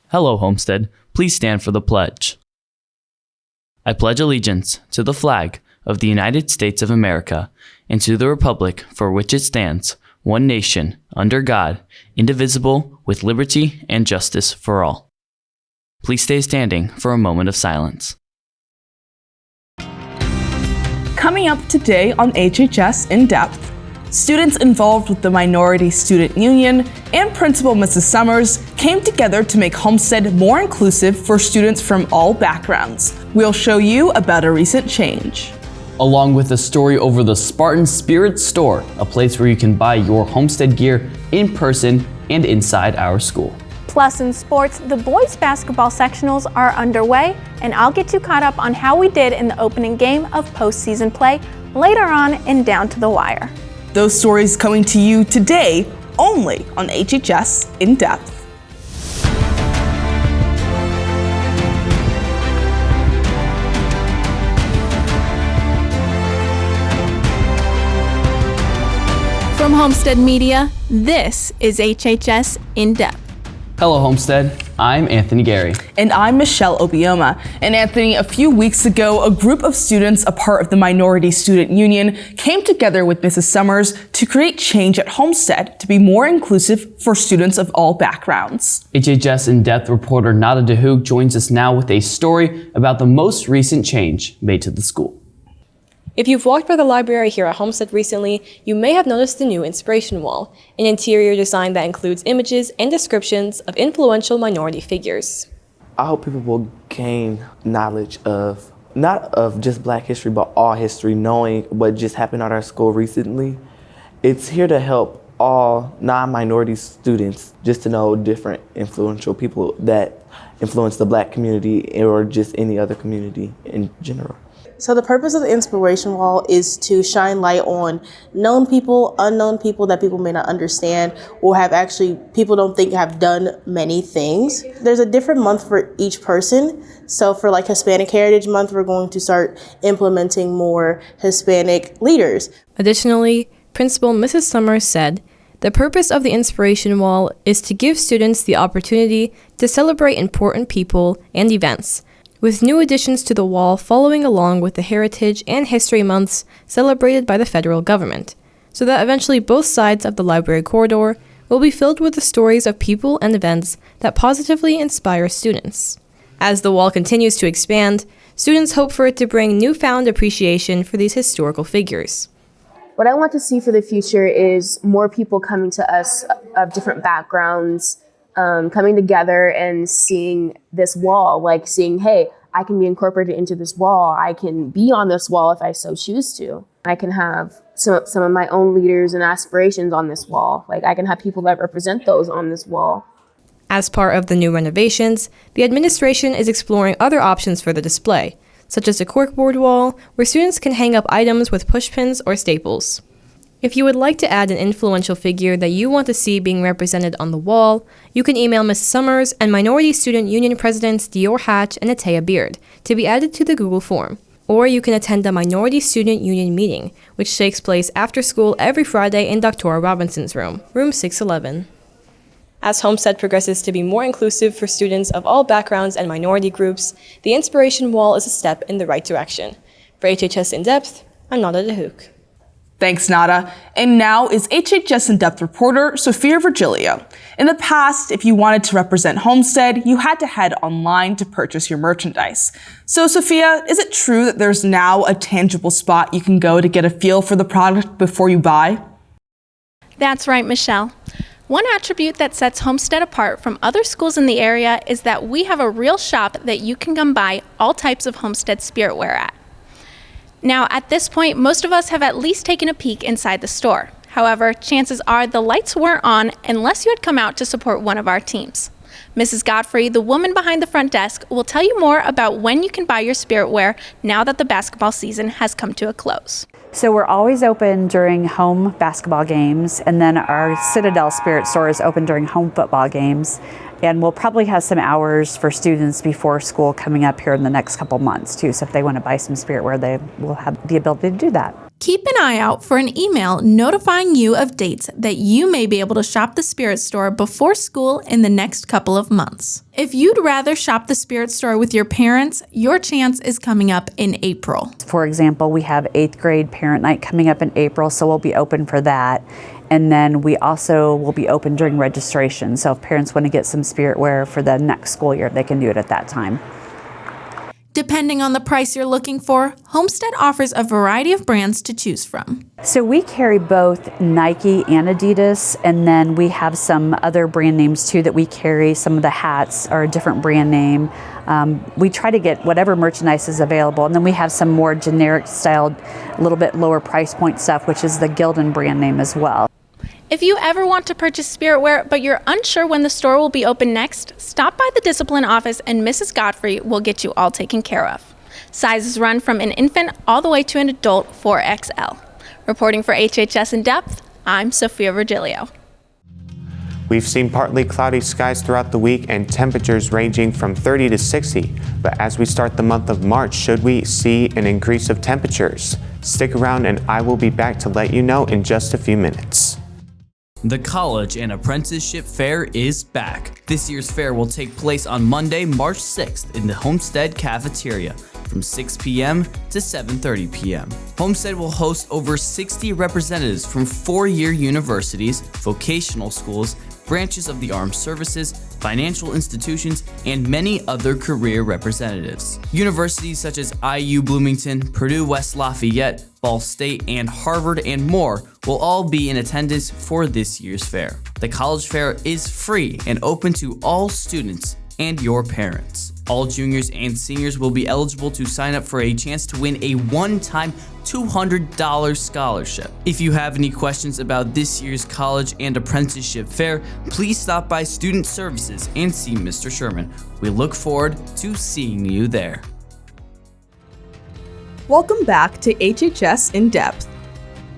Hello, Homestead. Please stand for the pledge. I pledge allegiance to the flag of the United States of America and to the republic for which it stands, one nation, under God, indivisible, with liberty and justice for all. Please stay standing for a moment of silence. Coming up today on HHS In Depth, students involved with the Minority Student Union and Principal Mrs. Summers came together to make Homestead more inclusive for students from all backgrounds. We'll show you about a recent change. Along with a story over the Spartan Spirit Store, a place where you can buy your Homestead gear in person and inside our school. Plus in sports, the boys basketball sectionals are underway, and I'll get you caught up on how we did in the opening game of postseason play later on in Down to the Wire. Those stories coming to you today only on HHS In Depth. From Homestead Media, this is HHS In Depth. Hello, Homestead. I'm Anthony Gary. And I'm Michelle Obioma. And Anthony, a few weeks ago, a group of students, a part of the Minority Student Union, came together with Mrs. Summers to create change at Homestead to be more inclusive for students of all backgrounds. HHS In Depth reporter Nada DeHoog joins us now with a story about the most recent change made to the school. If you've walked by the library here at Homestead recently, you may have noticed the new inspiration wall, an interior design that includes images and descriptions of influential minority figures. I hope people will gain knowledge of, not of just Black history, but all history, knowing what just happened at our school recently. It's here to help all non-minority students just to know different influential people that influence the Black community or just any other community in general. So the purpose of the inspiration wall is to shine light on known people, unknown people that people may not understand or have actually people don't think have done many things. There's a different month for each person. So for like Hispanic Heritage Month, we're going to start implementing more Hispanic leaders. Additionally, Principal Mrs. Summers said, "The purpose of the inspiration wall is to give students the opportunity to celebrate important people and events, with new additions to the wall following along with the Heritage and History Months celebrated by the federal government, so that eventually both sides of the library corridor will be filled with the stories of people and events that positively inspire students." As the wall continues to expand, students hope for it to bring newfound appreciation for these historical figures. What I want to see for the future is more people coming to us of different backgrounds, coming together and seeing this wall, like seeing, hey, I can be incorporated into this wall. I can be on this wall if I so choose to. I can have some of my own leaders and aspirations on this wall. Like I can have people that represent those on this wall. As part of the new renovations, the administration is exploring other options for the display, such as a corkboard wall where students can hang up items with pushpins or staples. If you would like to add an influential figure that you want to see being represented on the wall, you can email Ms. Summers and Minority Student Union Presidents Dior Hatch and Atea Beard to be added to the Google form. Or you can attend a Minority Student Union meeting, which takes place after school every Friday in Dr. Robinson's room, room 611. As Homestead progresses to be more inclusive for students of all backgrounds and minority groups, the inspiration wall is a step in the right direction. For HHS In Depth, I'm Nada DeHoog. Thanks, Nada. And now is HHS In Depth reporter Sophia Virgilio. In the past, if you wanted to represent Homestead, you had to head online to purchase your merchandise. So, Sophia, is it true that there's now a tangible spot you can go to get a feel for the product before you buy? That's right, Michelle. One attribute that sets Homestead apart from other schools in the area is that we have a real shop that you can come buy all types of Homestead spiritware at. Now, at this point, most of us have at least taken a peek inside the store. However, chances are the lights weren't on unless you had come out to support one of our teams. Mrs. Godfrey, the woman behind the front desk, will tell you more about when you can buy your spiritware now that the basketball season has come to a close. So we're always open during home basketball games, and then our Citadel Spirit Store is open during home football games. And we'll probably have some hours for students before school coming up here in the next couple months too. So if they want to buy some spiritware, they will have the ability to do that. Keep an eye out for an email notifying you of dates that you may be able to shop the Spirit Store before school in the next couple of months. If you'd rather shop the Spirit Store with your parents, your chance is coming up in April. For example, we have 8th grade parent night coming up in April, so we'll be open for that. And then we also will be open during registration. So if parents want to get some spirit wear for the next school year, they can do it at that time. Depending on the price you're looking for, Homestead offers a variety of brands to choose from. So we carry both Nike and Adidas, and then we have some other brand names too that we carry. Some of the hats are a different brand name. We try to get whatever merchandise is available, and then we have some more generic styled, a little bit lower price point stuff, which is the Gildan brand name as well. If you ever want to purchase spirit wear, but you're unsure when the store will be open next, stop by the discipline office and Mrs. Godfrey will get you all taken care of. Sizes run from an infant all the way to an adult 4XL. Reporting for HHS In Depth, I'm Sophia Virgilio. We've seen partly cloudy skies throughout the week and temperatures ranging from 30 to 60. But as we start the month of March, should we see an increase of temperatures? Stick around and I will be back to let you know in just a few minutes. The College and Apprenticeship Fair is back. This year's fair will take place on Monday, March 6th in the Homestead cafeteria from 6 p.m. to 7:30 p.m. Homestead will host over 60 representatives from four-year universities, vocational schools, branches of the armed services, financial institutions, and many other career representatives. Universities such as IU Bloomington, Purdue West Lafayette, Ball State, and Harvard, and more will all be in attendance for this year's fair. The college fair is free and open to all students and your parents. All juniors and seniors will be eligible to sign up for a chance to win a one-time $200 scholarship. If you have any questions about this year's college and apprenticeship fair, please stop by Student Services and see Mr. Sherman. We look forward to seeing you there. Welcome back to HHS In Depth.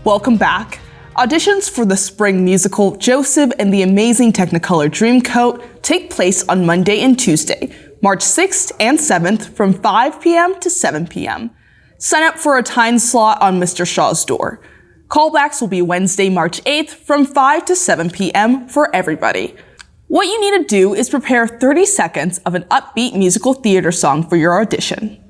Welcome back. Auditions for the spring musical Joseph and the Amazing Technicolor Dreamcoat take place on Monday and Tuesday, March 6th and 7th from 5 p.m. to 7 p.m. Sign up for a time slot on Mr. Shaw's door. Callbacks will be Wednesday, March 8th from 5 to 7 p.m. for everybody. What you need to do is prepare 30 seconds of an upbeat musical theater song for your audition.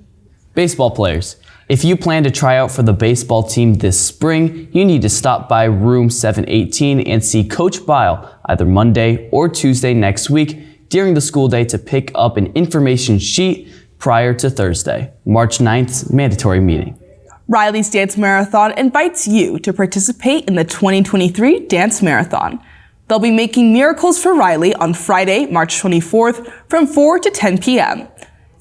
Baseball players, if you plan to try out for the baseball team this spring, you need to stop by room 718 and see Coach Bile either Monday or Tuesday next week during the school day to pick up an information sheet prior to Thursday, March 9th's mandatory meeting. Riley's Dance Marathon invites you to participate in the 2023 Dance Marathon. They'll be making miracles for Riley on Friday, March 24th from 4 to 10 p.m.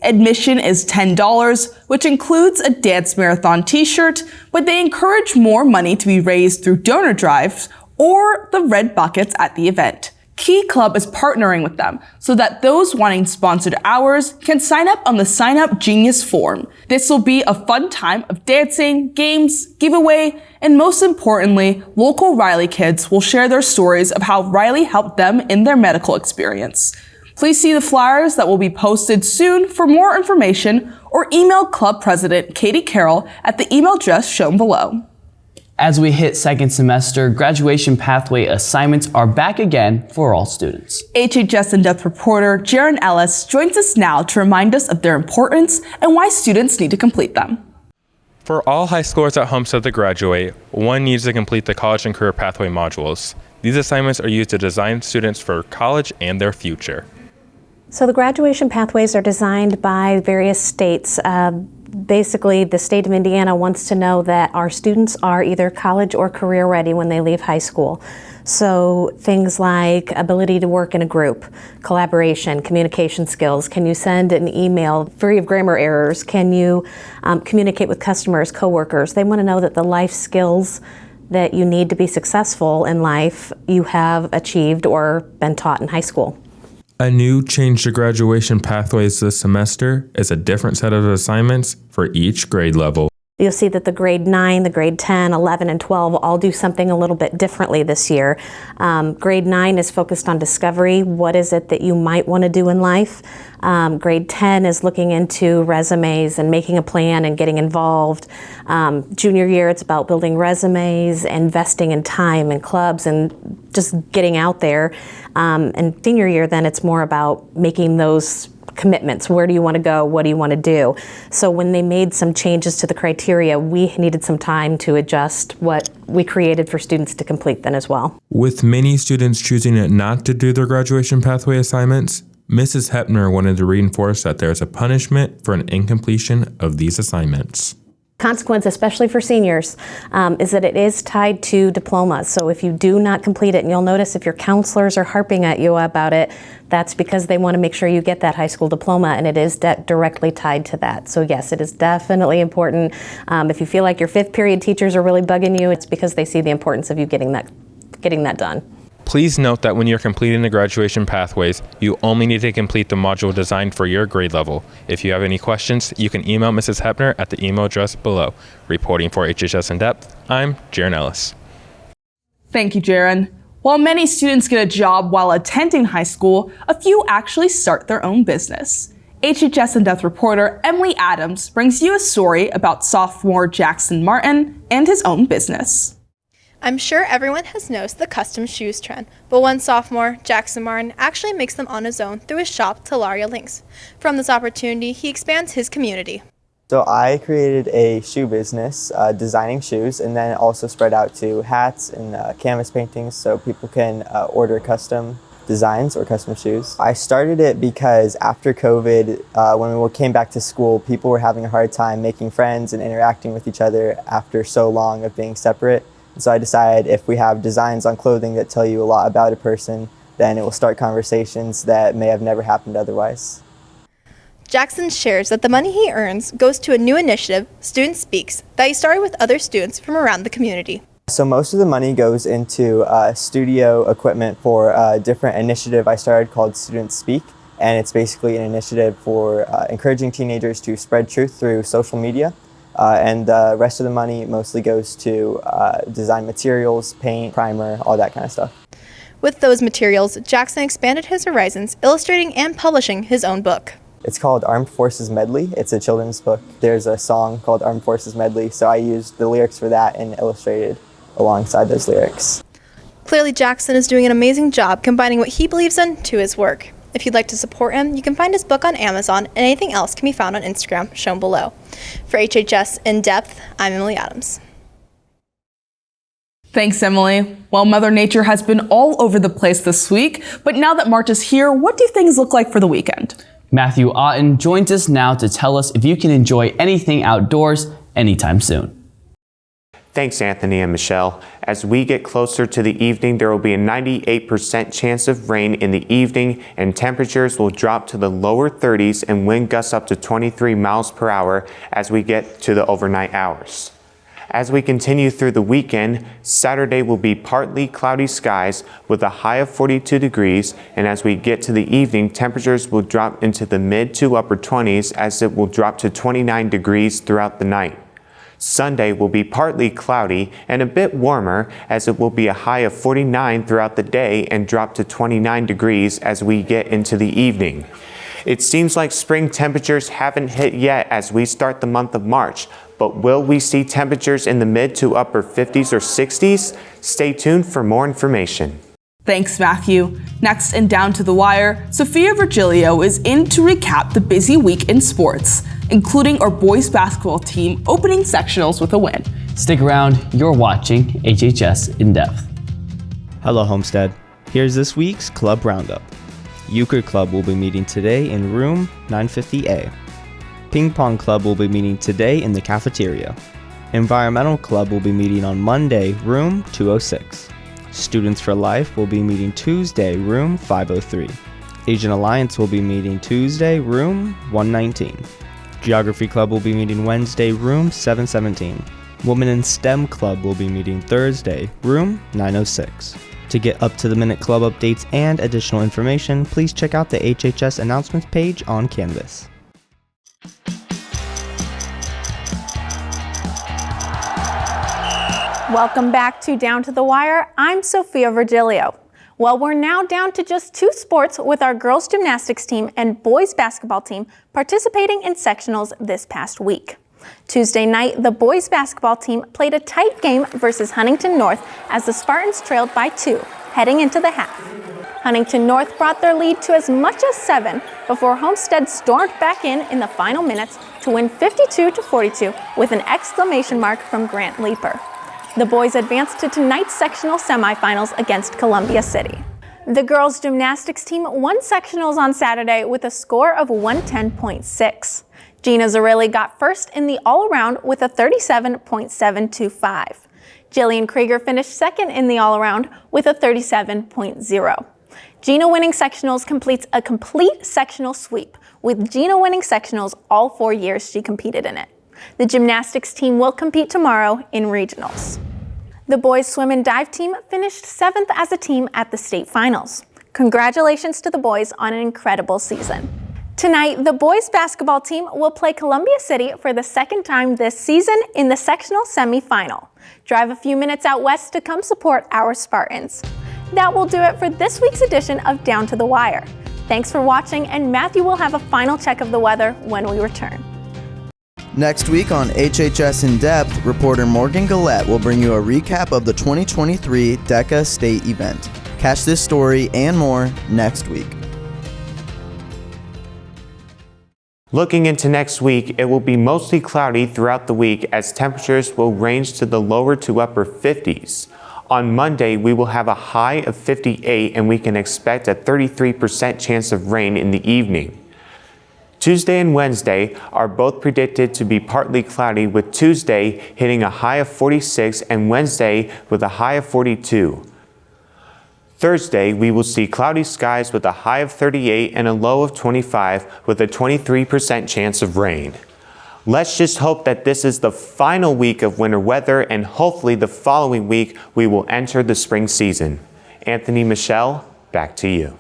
Admission is $10, which includes a Dance Marathon t-shirt, but they encourage more money to be raised through donor drives or the red buckets at the event. Key Club is partnering with them so that those wanting sponsored hours can sign up on the Sign Up Genius form. This will be a fun time of dancing, games, giveaway, and most importantly, local Riley kids will share their stories of how Riley helped them in their medical experience. Please see the flyers that will be posted soon for more information or email Club President Katie Carroll at the email address shown below. As we hit second semester, graduation pathway assignments are back again for all students. HHS In Depth reporter Jaron Ellis joins us now to remind us of their importance and why students need to complete them. For all high schoolers at Homestead to graduate, one needs to complete the college and career pathway modules. These assignments are used to design students for college and their future. So the graduation pathways are designed by various states. Basically, the state of Indiana wants to know that our students are either college or career ready when they leave high school. So things like ability to work in a group, collaboration, communication skills. Can you send an email free of grammar errors? Can you communicate with customers, coworkers? They want to know that the life skills that you need to be successful in life you have achieved or been taught in high school. A new change to graduation pathways this semester is a different set of assignments for each grade level. You'll see that the grade 9, the grade 10, 11, and 12 all do something a little bit differently this year. Grade 9 is focused on discovery. What is it that you might want to do in life? Grade 10 is looking into resumes and making a plan and getting involved. Junior year, it's about building resumes, investing in time and clubs and just getting out there. And senior year, then it's more about making those commitments. Where do you want to go? What do you want to do? So when they made some changes to the criteria, we needed some time to adjust what we created for students to complete then as well. With many students choosing not to do their graduation pathway assignments, Mrs. Hepner wanted to reinforce that there is a punishment for an incompletion of these assignments. Consequence, especially for seniors, is that it is tied to diplomas. So if you do not complete it, and you'll notice if your counselors are harping at you about it, that's because they want to make sure you get that high school diploma, and it is directly tied to that. So yes, it is definitely important. If you feel like your fifth period teachers are really bugging you, it's because they see the importance of you getting that done. Please note that when you're completing the graduation pathways, you only need to complete the module designed for your grade level. If you have any questions, you can email Mrs. Hepner at the email address below. Reporting for HHS In Depth, I'm Jaron Ellis. Thank you, Jaron. While many students get a job while attending high school, a few actually start their own business. HHS In Depth reporter Emily Adams brings you a story about sophomore Jackson Martin and his own business. I'm sure everyone has noticed the custom shoes trend, but one sophomore, Jackson Martin, actually makes them on his own through his shop, Talaria Links. From this opportunity, he expands his community. So I created a shoe business, designing shoes, and then also spread out to hats and canvas paintings so people can order custom designs or custom shoes. I started it because after COVID, when we came back to school, people were having a hard time making friends and interacting with each other after so long of being separate. So I decided if we have designs on clothing that tell you a lot about a person, then it will start conversations that may have never happened otherwise. Jackson shares that the money he earns goes to a new initiative, Student Speaks, that he started with other students from around the community. So most of the money goes into studio equipment for a different initiative I started called Student Speak, and it's basically an initiative for encouraging teenagers to spread truth through social media. And the rest of the money mostly goes to design materials, paint, primer, all that kind of stuff. With those materials, Jackson expanded his horizons, illustrating and publishing his own book. It's called Armed Forces Medley. It's a children's book. There's a song called Armed Forces Medley, so I used the lyrics for that and illustrated alongside those lyrics. Clearly, Jackson is doing an amazing job combining what he believes in to his work. If you'd like to support him, you can find his book on Amazon, and anything else can be found on Instagram, shown below. For HHS In Depth, I'm Emily Adams. Thanks, Emily. Well, Mother Nature has been all over the place this week, but now that March is here, what do things look like for the weekend? Matthew Otten joins us now to tell us if you can enjoy anything outdoors anytime soon. Thanks, Anthony and Michelle. As we get closer to the evening, there will be a 98% chance of rain in the evening, and temperatures will drop to the lower 30s and wind gusts up to 23 miles per hour as we get to the overnight hours. As we continue through the weekend, Saturday will be partly cloudy skies with a high of 42 degrees, and as we get to the evening, temperatures will drop into the mid to upper 20s as it will drop to 29 degrees throughout the night. Sunday will be partly cloudy and a bit warmer as it will be a high of 49 throughout the day and drop to 29 degrees as we get into the evening. It seems like spring temperatures haven't hit yet as we start the month of March, but will we see temperatures in the mid to upper 50s or 60s? Stay tuned for more information. Thanks, Matthew. Next and down to the wire, Sophia Virgilio is in to recap the busy week in sports, including our boys basketball team opening sectionals with a win. Stick around, you're watching HHS In Depth. Hello, Homestead. Here's this week's Club Roundup. Euchre Club will be meeting today in room 950A. Ping Pong Club will be meeting today in the cafeteria. Environmental Club will be meeting on Monday, room 206. Students for Life will be meeting Tuesday, room 503. Asian Alliance will be meeting Tuesday, room 119. Geography Club will be meeting Wednesday, room 717. Women in STEM Club will be meeting Thursday, room 906. To get up-to-the-minute club updates and additional information, please check out the HHS announcements page on Canvas. Welcome back to Down to the Wire. I'm Sophia Virgilio. Well, we're now down to just 2 sports with our girls gymnastics team and boys basketball team participating in sectionals this past week. Tuesday night, the boys basketball team played a tight game versus Huntington North as the Spartans trailed by 2, heading into the half. Huntington North brought their lead to as much as 7 before Homestead stormed back in the final minutes to win 52-42 with an exclamation mark from Grant Leeper. The boys advanced to tonight's sectional semifinals against Columbia City. The girls' gymnastics team won sectionals on Saturday with a score of 110.6. Gina Zarilli got first in the all-around with a 37.725. Jillian Krieger finished second in the all-around with a 37.0. Gina winning sectionals completes a complete sectional sweep, with Gina winning sectionals all 4 years she competed in it. The gymnastics team will compete tomorrow in regionals. The boys swim and dive team finished 7th as a team at the state finals. Congratulations to the boys on an incredible season. Tonight, the boys basketball team will play Columbia City for the 2nd time this season in the sectional semifinal. Drive a few minutes out west to come support our Spartans. That will do it for this week's edition of Down to the Wire. Thanks for watching, and Matthew will have a final check of the weather when we return. Next week on HHS In Depth, reporter Morgan Gillette will bring you a recap of the 2023 DECA State event. Catch this story and more next week. Looking into next week, it will be mostly cloudy throughout the week as temperatures will range to the lower to upper 50s. On Monday, we will have a high of 58 and we can expect a 33% chance of rain in the evening. Tuesday and Wednesday are both predicted to be partly cloudy, with Tuesday hitting a high of 46 and Wednesday with a high of 42. Thursday, we will see cloudy skies with a high of 38 and a low of 25 with a 23% chance of rain. Let's just hope that this is the final week of winter weather, and hopefully the following week we will enter the spring season. Anthony, Michelle, back to you.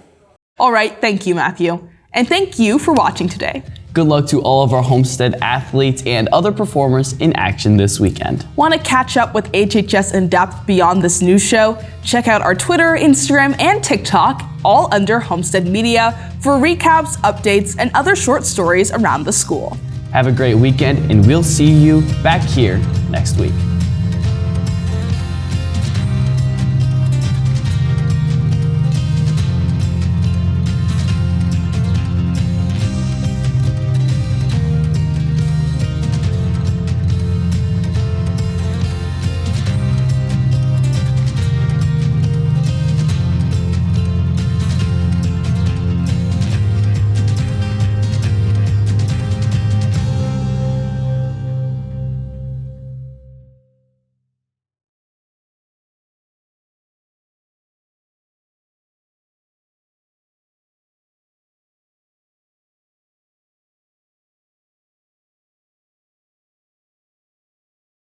All right, thank you, Matthew. And thank you for watching today. Good luck to all of our Homestead athletes and other performers in action this weekend. Want to catch up with HHS In Depth beyond this news show? Check out our Twitter, Instagram, and TikTok, all under Homestead Media, for recaps, updates, and other short stories around the school. Have a great weekend, and we'll see you back here next week.